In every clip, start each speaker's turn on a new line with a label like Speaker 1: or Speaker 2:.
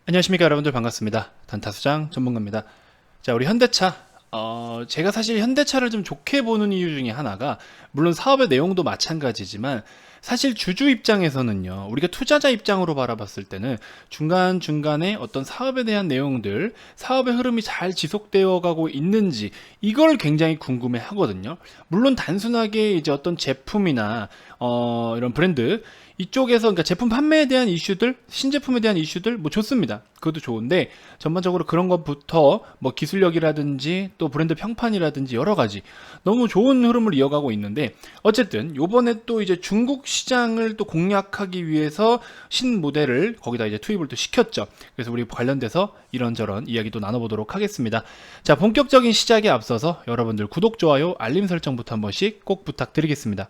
Speaker 1: 안녕하십니까 여러분들, 반갑습니다. 단타수장 전문가입니다. 자, 우리 현대차, 제가 사실 현대차를 좀 좋게 보는 이유 중에 하나가, 물론 사업의 내용도 마찬가지지만 사실 주주 입장에서는요, 우리가 투자자 입장으로 바라봤을 때는 중간중간에 어떤 사업에 대한 내용들, 사업의 흐름이 잘 지속되어 가고 있는지, 이걸 굉장히 궁금해 하거든요. 물론 단순하게 이제 어떤 제품이나 이런 브랜드 이쪽에서, 그러니까 제품 판매에 대한 이슈들, 신제품에 대한 이슈들 뭐 좋습니다. 그것도 좋은데, 전반적으로 그런 것부터 뭐 기술력이라든지 또 브랜드 평판이라든지 여러 가지 너무 좋은 흐름을 이어가고 있는데, 어쨌든 요번에 또 이제 중국 시장을 또 공략하기 위해서 신 모델을 거기다 이제 투입을 또 시켰죠. 그래서 우리 관련돼서 이런저런 이야기도 나눠보도록 하겠습니다. 자, 본격적인 시작에 앞서서 여러분들 구독, 좋아요, 알림 설정부터 한 번씩 꼭 부탁드리겠습니다.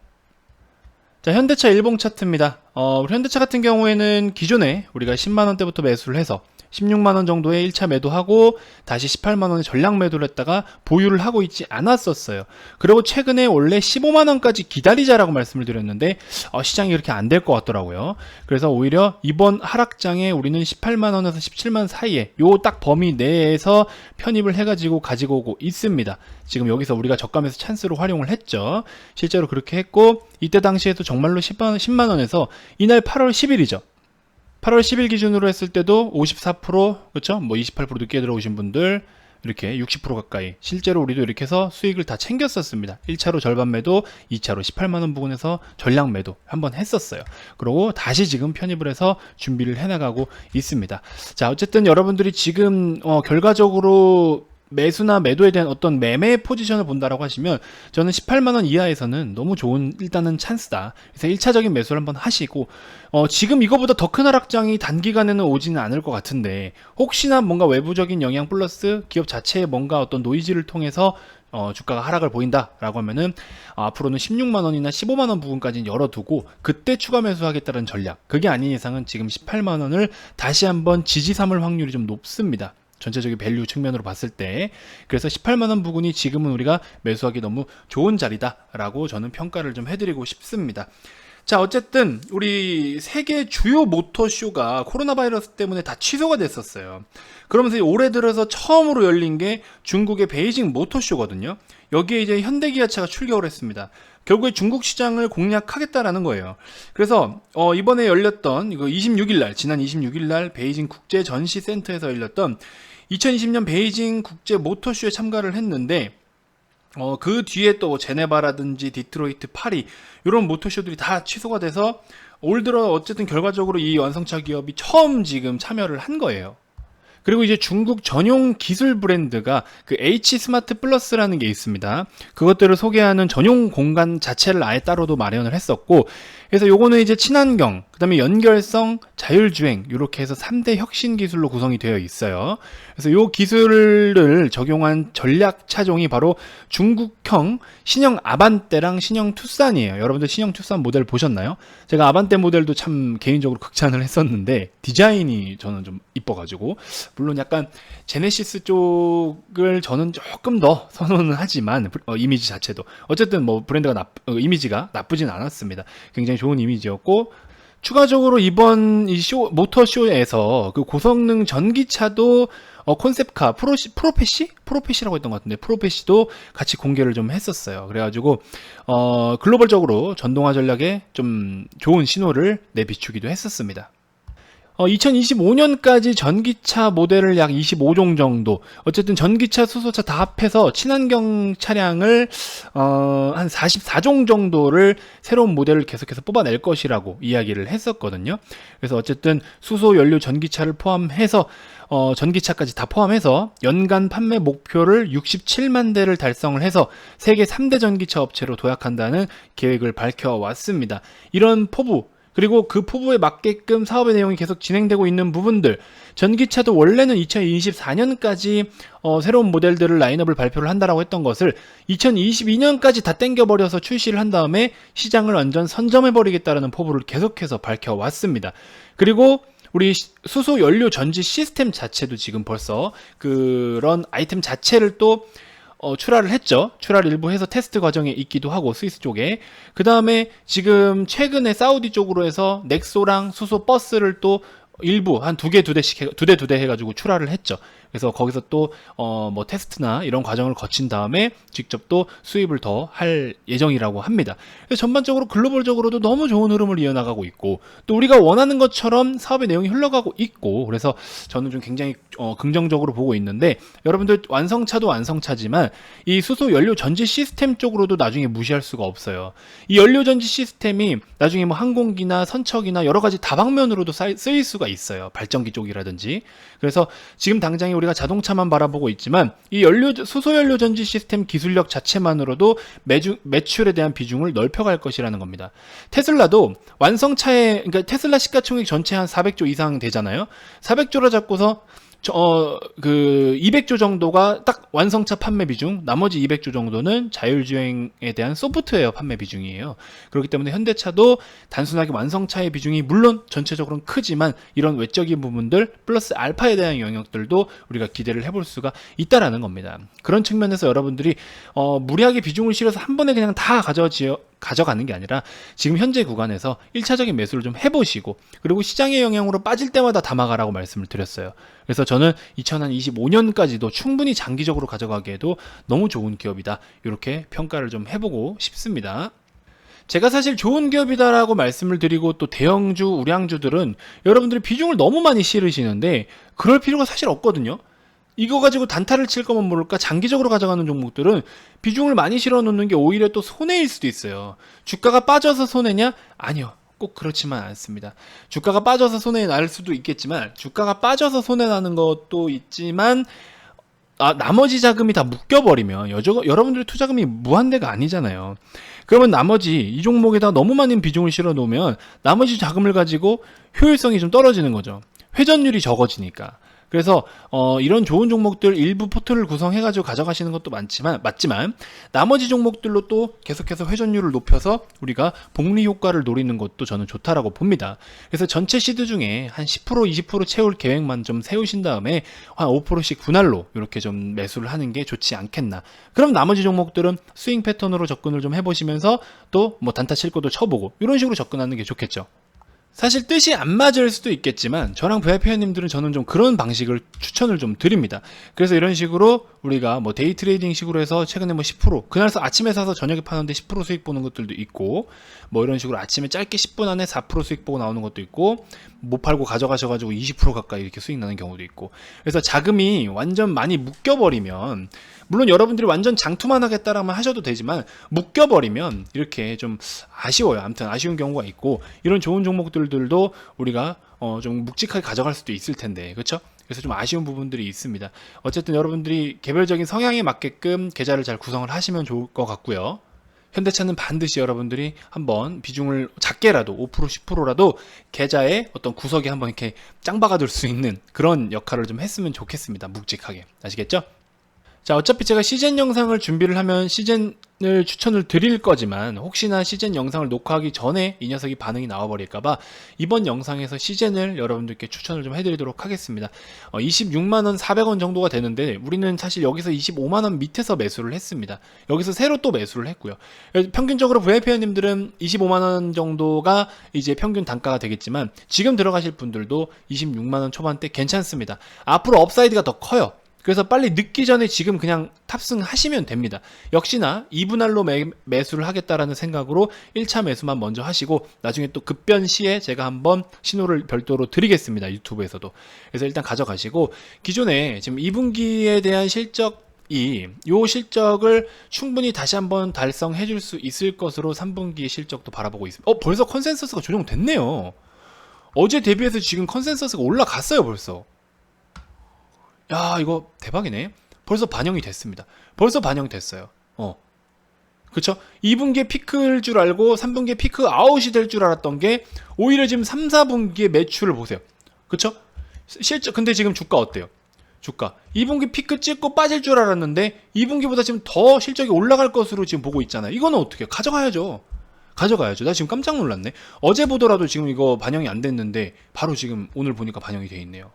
Speaker 1: 자, 현대차 일봉 차트입니다. 우리 현대차 같은 경우에는 기존에 우리가 10만원대부터 매수를 해서 16만원 정도에 1차 매도하고 다시 18만원에 전량 매도를 했다가 보유를 하고 있지 않았었어요. 그리고 최근에 원래 15만원까지 기다리자라고 말씀을 드렸는데 시장이 그렇게 안 될 것 같더라고요. 그래서 오히려 이번 하락장에 우리는 18만원에서 17만원 사이에 요 딱 범위 내에서 편입을 해가지고 가지고 오고 있습니다. 지금 여기서 우리가 저가에서 찬스로 활용을 했죠. 실제로 그렇게 했고, 이때 당시에도 정말로 10만원에서 이날 8월 10일이죠. 8월 10일 기준으로 했을 때도 54%, 그렇죠? 뭐 28% 늦게 들어오신 분들 이렇게 60% 가까이, 실제로 우리도 이렇게 해서 수익을 다 챙겼었습니다. 1차로 절반 매도, 2차로 18만원 부근에서 전량 매도 한번 했었어요. 그리고 다시 지금 편입을 해서 준비를 해나가고 있습니다. 자, 어쨌든 여러분들이 지금 결과적으로 매수나 매도에 대한 어떤 매매 포지션을 본다라고 하시면, 저는 18만원 이하에서는 너무 좋은, 일단은 찬스다. 그래서 1차적인 매수를 한번 하시고, 지금 이거보다 더 큰 하락장이 단기간에는 오지는 않을 것 같은데, 혹시나 뭔가 외부적인 영향 플러스 기업 자체의 뭔가 어떤 노이즈를 통해서 주가가 하락을 보인다라고 하면은, 앞으로는 16만원이나 15만원 부분까지는 열어두고 그때 추가 매수하겠다는 전략, 그게 아닌 이상은 지금 18만원을 다시 한번 지지 삼을 확률이 좀 높습니다. 전체적인 밸류 측면으로 봤을 때. 그래서 18만원 부근이 지금은 우리가 매수하기 너무 좋은 자리다라고 저는 평가를 좀 해드리고 싶습니다. 자, 어쨌든 우리 세계 주요 모터쇼가 코로나 바이러스 때문에 다 취소가 됐었어요. 그러면서 올해 들어서 처음으로 열린 게 중국의 베이징 모터쇼거든요. 여기에 이제 현대기아차가 출격을 했습니다. 결국에 중국 시장을 공략하겠다라는 거예요. 그래서 이번에 열렸던 이거 26일날, 지난 26일날 베이징 국제 전시센터에서 열렸던 2020년 베이징 국제 모터쇼에 참가를 했는데, 그 뒤에 또 제네바라든지 디트로이트, 파리 이런 모터쇼들이 다 취소가 돼서 올 들어 어쨌든 결과적으로 이 완성차 기업이 처음 지금 참여를 한 거예요. 그리고 이제 중국 전용 기술 브랜드가 그 H 스마트 플러스라는 게 있습니다. 그것들을 소개하는 전용 공간 자체를 아예 따로도 마련을 했었고, 그래서 요거는 이제 친환경, 그 다음에 연결성, 자율주행, 이렇게 해서 3대 혁신 기술로 구성이 되어 있어요. 그래서 요 기술을 적용한 전략 차종이 바로 중국형 신형 아반떼랑 신형 투싼이에요. 여러분들 신형 투싼 모델 보셨나요? 제가 아반떼 모델도 참 개인적으로 극찬을 했었는데, 디자인이 저는 좀 이뻐가지고, 물론 약간 제네시스 쪽을 저는 조금 더 선호는 하지만, 이미지 자체도 어쨌든 뭐 브랜드가 이미지가 나쁘진 않았습니다. 굉장히 좋은 이미지였고, 추가적으로 이번 이 모터쇼에서 그 고성능 전기차도 콘셉트카 프로페시라고 했던 것 같은데, 프로페시도 같이 공개를 좀 했었어요. 그래가지고 글로벌적으로 전동화 전략에 좀 좋은 신호를 내비추기도 했었습니다. 2025년까지 전기차 모델을 약 25종 정도, 어쨌든 전기차, 수소차 다 합해서 친환경 차량을 한 44종 정도를 새로운 모델을 계속해서 뽑아낼 것이라고 이야기를 했었거든요. 그래서 어쨌든 수소 연료 전기차를 포함해서 전기차까지 다 포함해서 연간 판매 목표를 67만 대를 달성을 해서 세계 3대 전기차 업체로 도약한다는 계획을 밝혀왔습니다. 이런 포부, 그리고 그 포부에 맞게끔 사업의 내용이 계속 진행되고 있는 부분들, 전기차도 원래는 2024년까지 새로운 모델들을 라인업을 발표를 한다라고 했던 것을 2022년까지 다 땡겨버려서 출시를 한 다음에 시장을 완전 선점해버리겠다라는 포부를 계속해서 밝혀왔습니다. 그리고 우리 수소 연료 전지 시스템 자체도 지금 벌써 그런 아이템 자체를 또 출하를 했죠. 출하를 일부 해서 테스트 과정에 있기도 하고, 스위스 쪽에. 그 다음에 지금 최근에 사우디 쪽으로 해서 넥소랑 수소 버스를 또 일부 한 두 대 해가지고 출하를 했죠. 그래서 거기서 또 뭐 테스트나 이런 과정을 거친 다음에 직접 또 수입을 더 할 예정이라고 합니다. 그래서 전반적으로 글로벌적으로도 너무 좋은 흐름을 이어나가고 있고, 또 우리가 원하는 것처럼 사업의 내용이 흘러가고 있고, 그래서 저는 좀 굉장히 긍정적으로 보고 있는데, 여러분들 완성차도 완성차지만 이 수소 연료 전지 시스템 쪽으로도 나중에 무시할 수가 없어요. 이 연료 전지 시스템이 나중에 뭐 항공기나 선척이나 여러 가지 다방면으로도 쓰일 수가 있어요. 발전기 쪽이라든지. 그래서 지금 당장에 우리가 자동차만 바라보고 있지만 이 수소 연료 전지 시스템 기술력 자체만으로도 매출에 대한 비중을 넓혀갈 것이라는 겁니다. 테슬라도 완성차에, 그러니까 테슬라 시가총액 전체 한 400조 이상 되잖아요. 400조로 잡고서 200조 정도가 딱 완성차 판매 비중, 나머지 200조 정도는 자율주행에 대한 소프트웨어 판매 비중이에요. 그렇기 때문에 현대차도 단순하게 완성차의 비중이 물론 전체적으로는 크지만 이런 외적인 부분들 플러스 알파에 대한 영역들도 우리가 기대를 해볼 수가 있다라는 겁니다. 그런 측면에서 여러분들이 무리하게 비중을 실어서 한 번에 그냥 다 가져가는 게 아니라 지금 현재 구간에서 1차적인 매수를 좀 해보시고, 그리고 시장의 영향으로 빠질 때마다 담아가라고 말씀을 드렸어요. 그래서 저는 2025년까지도 충분히 장기적으로 가져가기에도 너무 좋은 기업이다, 이렇게 평가를 좀 해보고 싶습니다. 제가 사실 좋은 기업이다라고 말씀을 드리고 또 대형주, 우량주들은 여러분들이 비중을 너무 많이 실으시는데 그럴 필요가 사실 없거든요. 이거 가지고 단타를 칠 거면 모를까 장기적으로 가져가는 종목들은 비중을 많이 실어 놓는 게 오히려 또 손해일 수도 있어요. 주가가 빠져서 손해냐? 아니요. 꼭 그렇지만 않습니다. 주가가 빠져서 손해 날 수도 있겠지만, 주가가 빠져서 손해 나는 것도 있지만, 나머지 자금이 다 묶여버리면 여러분들의 투자금이 무한대가 아니잖아요. 그러면 나머지 이 종목에다 너무 많은 비중을 실어 놓으면 나머지 자금을 가지고 효율성이 좀 떨어지는 거죠. 회전율이 적어지니까. 그래서 이런 좋은 종목들 일부 포트를 구성해가지고 가져가시는 것도 맞지만 나머지 종목들로 또 계속해서 회전율을 높여서 우리가 복리 효과를 노리는 것도 저는 좋다라고 봅니다. 그래서 전체 시드 중에 한 10% 20% 채울 계획만 좀 세우신 다음에 한 5%씩 분할로 이렇게 좀 매수를 하는 게 좋지 않겠나. 그럼 나머지 종목들은 스윙 패턴으로 접근을 좀 해보시면서 또 뭐 단타 칠 것도 쳐보고 이런 식으로 접근하는 게 좋겠죠. 사실 뜻이 안 맞을 수도 있겠지만 저랑 VIP 회원님들은 저는 좀 그런 방식을 추천을 좀 드립니다. 그래서 이런 식으로 우리가 뭐 데이 트레이딩 식으로 해서 최근에 뭐 10% 그날 아침에 사서 저녁에 파는데 10% 수익 보는 것들도 있고, 뭐 이런 식으로 아침에 짧게 10분 안에 4% 수익 보고 나오는 것도 있고, 못 팔고 가져가셔가지고 20% 가까이 이렇게 수익 나는 경우도 있고. 그래서 자금이 완전 많이 묶여버리면, 물론 여러분들이 완전 장투만 하겠다라면 하셔도 되지만 묶여버리면 이렇게 좀 아쉬워요. 아무튼 아쉬운 경우가 있고, 이런 좋은 종목들도 우리가 좀 묵직하게 가져갈 수도 있을 텐데, 그렇죠? 그래서 좀 아쉬운 부분들이 있습니다. 어쨌든 여러분들이 개별적인 성향에 맞게끔 계좌를 잘 구성을 하시면 좋을 것 같고요. 현대차는 반드시 여러분들이 한번 비중을 작게라도 5% 10%라도 계좌에 어떤 구석에 한번 이렇게 짱박아둘 수 있는 그런 역할을 좀 했으면 좋겠습니다. 묵직하게. 아시겠죠? 자, 어차피 제가 시즌 영상을 준비를 하면 시즌을 추천을 드릴 거지만, 혹시나 시즌 영상을 녹화하기 전에 이 녀석이 반응이 나와버릴까봐 이번 영상에서 시즌을 여러분들께 추천을 좀 해드리도록 하겠습니다. 26만원 400원 정도가 되는데 우리는 사실 여기서 25만원 밑에서 매수를 했습니다. 여기서 새로 또 매수를 했고요. 평균적으로 VIP 회원님들은 25만원 정도가 이제 평균 단가가 되겠지만 지금 들어가실 분들도 26만원 초반대 괜찮습니다. 앞으로 업사이드가 더 커요. 그래서 빨리 늦기 전에 지금 그냥 탑승하시면 됩니다. 역시나 2분할로 매수를 하겠다라는 생각으로 1차 매수만 먼저 하시고 나중에 또 급변 시에 제가 한번 신호를 별도로 드리겠습니다. 유튜브에서도. 그래서 일단 가져가시고, 기존에 지금 2분기에 대한 실적이 요 실적을 충분히 다시 한번 달성해 줄 수 있을 것으로 3분기의 실적도 바라보고 있습니다. 벌써 컨센서스가 조정됐네요. 어제 대비해서 지금 컨센서스가 올라갔어요. 벌써. 야, 이거 대박이네. 벌써 반영이 됐습니다. 벌써 반영됐어요. 그쵸? 2분기에 피크일 줄 알고 3분기에 피크 아웃이 될 줄 알았던 게 오히려 지금 3, 4분기에 매출을 보세요. 그쵸? 실적, 근데 지금 주가 어때요? 주가 2분기 피크 찍고 빠질 줄 알았는데 2분기보다 지금 더 실적이 올라갈 것으로 지금 보고 있잖아요. 이거는 어떻게 가져가야죠. 나 지금 깜짝 놀랐네. 어제 보더라도 지금 이거 반영이 안 됐는데 바로 지금 오늘 보니까 반영이 돼 있네요.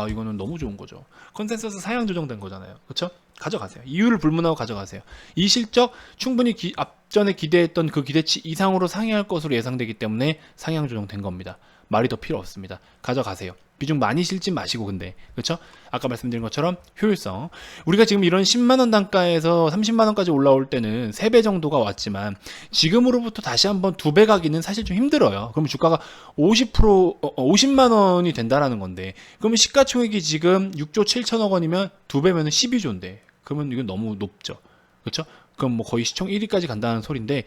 Speaker 1: 이거는 너무 좋은 거죠. 컨센서스 상향 조정된 거잖아요. 그렇죠? 가져가세요. 이유를 불문하고 가져가세요. 이 실적 충분히 앞전에 기대했던 그 기대치 이상으로 상향할 것으로 예상되기 때문에 상향 조정된 겁니다. 말이 더 필요 없습니다. 가져가세요. 비중 많이 실지 마시고. 근데 그렇죠? 아까 말씀드린 것처럼 효율성, 우리가 지금 이런 10만원 단가에서 30만원까지 올라올 때는 3배 정도가 왔지만 지금으로부터 다시 한번 2배 가기는 사실 좀 힘들어요. 그러면 주가가 50만원이 된다라는 건데, 그러면 시가총액이 지금 6조 7천억 원이면 2배면 12조인데 그러면 이건 너무 높죠. 그렇죠? 그럼 뭐 거의 시총 1위까지 간다는 소린데,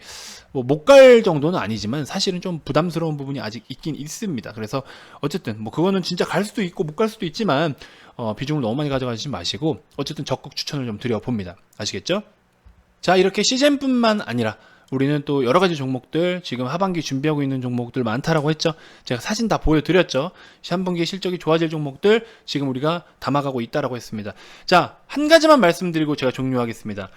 Speaker 1: 뭐 못 갈 정도는 아니지만 사실은 좀 부담스러운 부분이 아직 있긴 있습니다. 그래서 어쨌든 뭐 그거는 진짜 갈 수도 있고 못 갈 수도 있지만 비중을 너무 많이 가져가지 마시고 어쨌든 적극 추천을 좀 드려봅니다. 아시겠죠? 자, 이렇게 시즌뿐만 아니라 우리는 또 여러 가지 종목들, 지금 하반기 준비하고 있는 종목들 많다라고 했죠. 제가 사진 다 보여드렸죠. 하반기 실적이 좋아질 종목들 지금 우리가 담아가고 있다라고 했습니다. 자, 한 가지만 말씀드리고 제가 종료하겠습니다.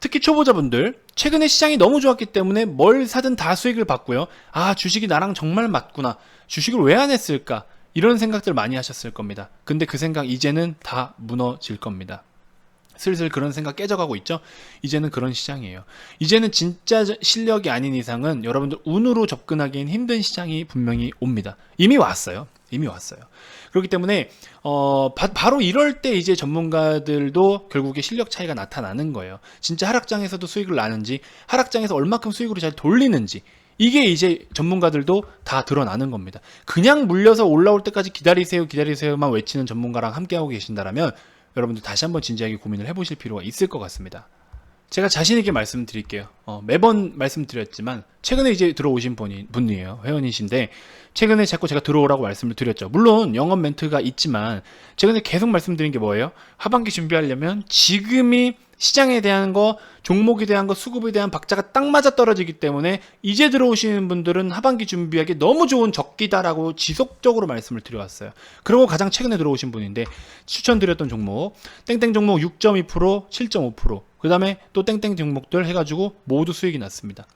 Speaker 1: 특히 초보자분들, 최근에 시장이 너무 좋았기 때문에 뭘 사든 다 수익을 봤고요. 아, 주식이 나랑 정말 맞구나. 주식을 왜 안 했을까? 이런 생각들 많이 하셨을 겁니다. 근데 그 생각 이제는 다 무너질 겁니다. 슬슬 그런 생각 깨져가고 있죠. 이제는 그런 시장이에요. 이제는 진짜 실력이 아닌 이상은 여러분들 운으로 접근하기엔 힘든 시장이 분명히 옵니다. 이미 왔어요. 이미 왔어요. 그렇기 때문에 바로 이럴 때 이제 전문가들도 결국에 실력 차이가 나타나는 거예요. 진짜 하락장에서도 수익을 나는지, 하락장에서 얼마큼 수익으로 잘 돌리는지, 이게 이제 전문가들도 다 드러나는 겁니다. 그냥 물려서 올라올 때까지 기다리세요 기다리세요만 외치는 전문가랑 함께하고 계신다면 여러분들 다시 한번 진지하게 고민을 해보실 필요가 있을 것 같습니다. 제가 자신있게 말씀드릴게요. 매번 말씀드렸지만 최근에 이제 들어오신 분이에요. 회원이신데 최근에 자꾸 제가 들어오라고 말씀을 드렸죠. 물론 영업 멘트가 있지만 최근에 계속 말씀드린 게 뭐예요? 하반기 준비하려면 지금이 시장에 대한 거, 종목에 대한 거, 수급에 대한 박자가 딱 맞아 떨어지기 때문에 이제 들어오시는 분들은 하반기 준비하기 너무 좋은 적기다라고 지속적으로 말씀을 드려왔어요. 그리고 가장 최근에 들어오신 분인데 추천드렸던 종목, 땡땡 종목 6.2%, 7.5%, 그 다음에 또 땡땡 종목들 해가지고 모두 수익이 났습니다.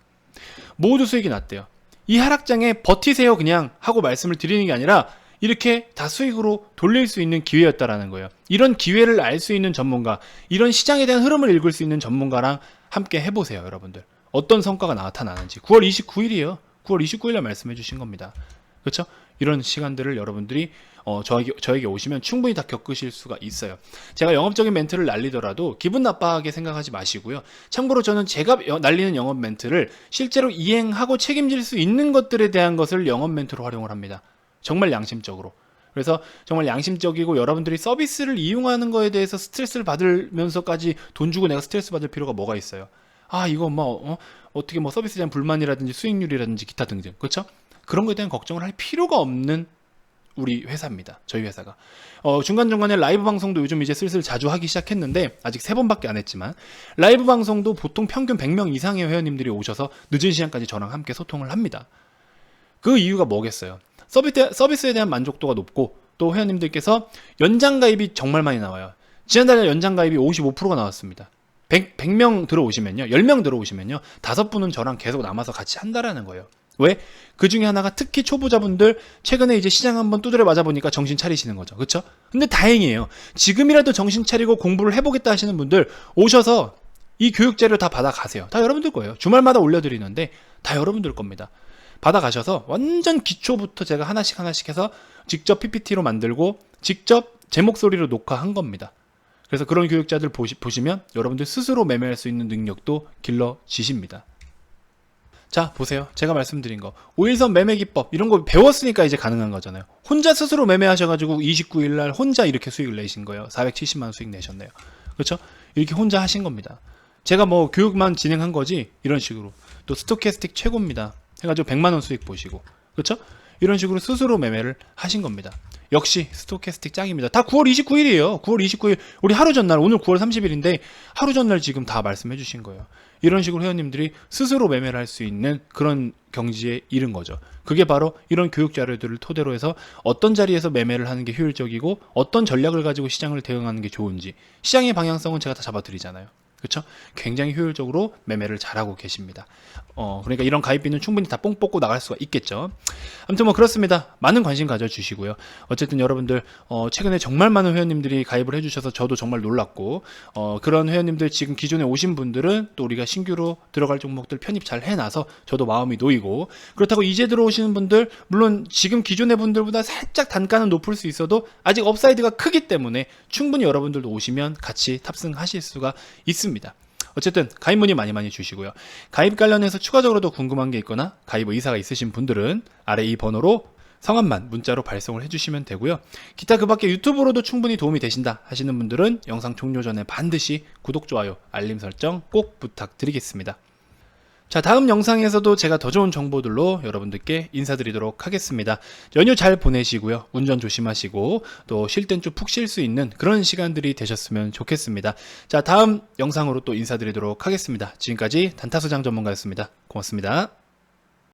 Speaker 1: 모두 수익이 났대요. 이 하락장에 버티세요 그냥 하고 말씀을 드리는 게 아니라 이렇게 다 수익으로 돌릴 수 있는 기회였다라는 거예요. 이런 기회를 알 수 있는 전문가, 이런 시장에 대한 흐름을 읽을 수 있는 전문가랑 함께 해보세요. 여러분들 어떤 성과가 나타나는지. 9월 29일이에요 9월 29일에 말씀해 주신 겁니다. 그렇죠? 이런 시간들을 여러분들이 저에게 오시면 충분히 다 겪으실 수가 있어요. 제가 영업적인 멘트를 날리더라도 기분 나빠하게 생각하지 마시고요. 참고로 저는 제가 날리는 영업 멘트를 실제로 이행하고 책임질 수 있는 것들에 대한 것을 영업 멘트로 활용을 합니다. 정말 양심적으로. 그래서 정말 양심적이고 여러분들이 서비스를 이용하는 거에 대해서 스트레스를 받으면서까지 돈 주고 내가 스트레스 받을 필요가 뭐가 있어요. 아, 이거 뭐 어떻게 뭐 서비스에 대한 불만이라든지 수익률이라든지 기타 등등, 그렇죠? 그런 거에 대한 걱정을 할 필요가 없는 우리 회사입니다. 저희 회사가. 중간중간에 라이브 방송도 요즘 이제 슬슬 자주 하기 시작했는데 아직 3번밖에 안 했지만 라이브 방송도 보통 평균 100명 이상의 회원님들이 오셔서 늦은 시간까지 저랑 함께 소통을 합니다. 그 이유가 뭐겠어요? 서비스에 대한 만족도가 높고 또 회원님들께서 연장가입이 정말 많이 나와요. 지난달에 연장가입이 55%가 나왔습니다. 100명 들어오시면요, 10명 들어오시면요, 5분은 저랑 계속 남아서 같이 한다라는 거예요. 왜? 그 중에 하나가 특히 초보자분들 최근에 이제 시장 한번 두드려 맞아보니까 정신 차리시는 거죠. 그쵸? 근데 다행이에요. 지금이라도 정신 차리고 공부를 해보겠다 하시는 분들 오셔서 이 교육자료 다 받아가세요. 다 여러분들 거예요. 주말마다 올려드리는데 다 여러분들 겁니다. 받아가셔서 완전 기초부터 제가 하나씩 해서 직접 PPT로 만들고 직접 제 목소리로 녹화한 겁니다. 그래서 그런 교육자들 보시면 여러분들 스스로 매매할 수 있는 능력도 길러지십니다. 자, 보세요. 제가 말씀드린 거 5일선 매매 기법 이런 거 배웠으니까 이제 가능한 거잖아요. 혼자 스스로 매매하셔가지고 29일날 혼자 이렇게 수익을 내신 거예요. 470만원 수익 내셨네요. 그렇죠? 이렇게 혼자 하신 겁니다. 제가 뭐 교육만 진행한 거지. 이런 식으로 또 스토캐스틱 최고입니다 해가지고 100만원 수익 보시고, 그렇죠? 이런 식으로 스스로 매매를 하신 겁니다. 역시 스토캐스틱 짱입니다. 다 9월 29일이에요 9월 29일 우리 하루 전날, 오늘 9월 30일인데 하루 전날 지금 다 말씀해 주신 거예요. 이런 식으로 회원님들이 스스로 매매를 할 수 있는 그런 경지에 이른 거죠. 그게 바로 이런 교육 자료들을 토대로 해서 어떤 자리에서 매매를 하는 게 효율적이고 어떤 전략을 가지고 시장을 대응하는 게 좋은지, 시장의 방향성은 제가 다 잡아드리잖아요. 그쵸? 굉장히 효율적으로 매매를 잘하고 계십니다. 그러니까 이런 가입비는 충분히 다 뽕 뽑고 나갈 수가 있겠죠. 아무튼 뭐 그렇습니다. 많은 관심 가져주시고요. 어쨌든 여러분들 최근에 정말 많은 회원님들이 가입을 해주셔서 저도 정말 놀랐고 그런 회원님들 지금 기존에 오신 분들은 또 우리가 신규로 들어갈 종목들 편입 잘 해놔서 저도 마음이 놓이고, 그렇다고 이제 들어오시는 분들 물론 지금 기존의 분들보다 살짝 단가는 높을 수 있어도 아직 업사이드가 크기 때문에 충분히 여러분들도 오시면 같이 탑승하실 수가 있습니다. 어쨌든 가입 문의 많이 많이 주시고요. 가입 관련해서 추가적으로 더 궁금한 게 있거나 가입 의사가 있으신 분들은 아래 이 번호로 성함만 문자로 발송을 해주시면 되고요. 기타 그 밖에 유튜브로도 충분히 도움이 되신다 하시는 분들은 영상 종료 전에 반드시 구독, 좋아요, 알림 설정 꼭 부탁드리겠습니다. 자, 다음 영상에서도 제가 더 좋은 정보들로 여러분들께 인사드리도록 하겠습니다. 연휴 잘 보내시고요. 운전 조심하시고 또 쉴 땐 좀 푹 쉴 수 있는 그런 시간들이 되셨으면 좋겠습니다. 자, 다음 영상으로 또 인사드리도록 하겠습니다. 지금까지 단타소장 전문가였습니다. 고맙습니다.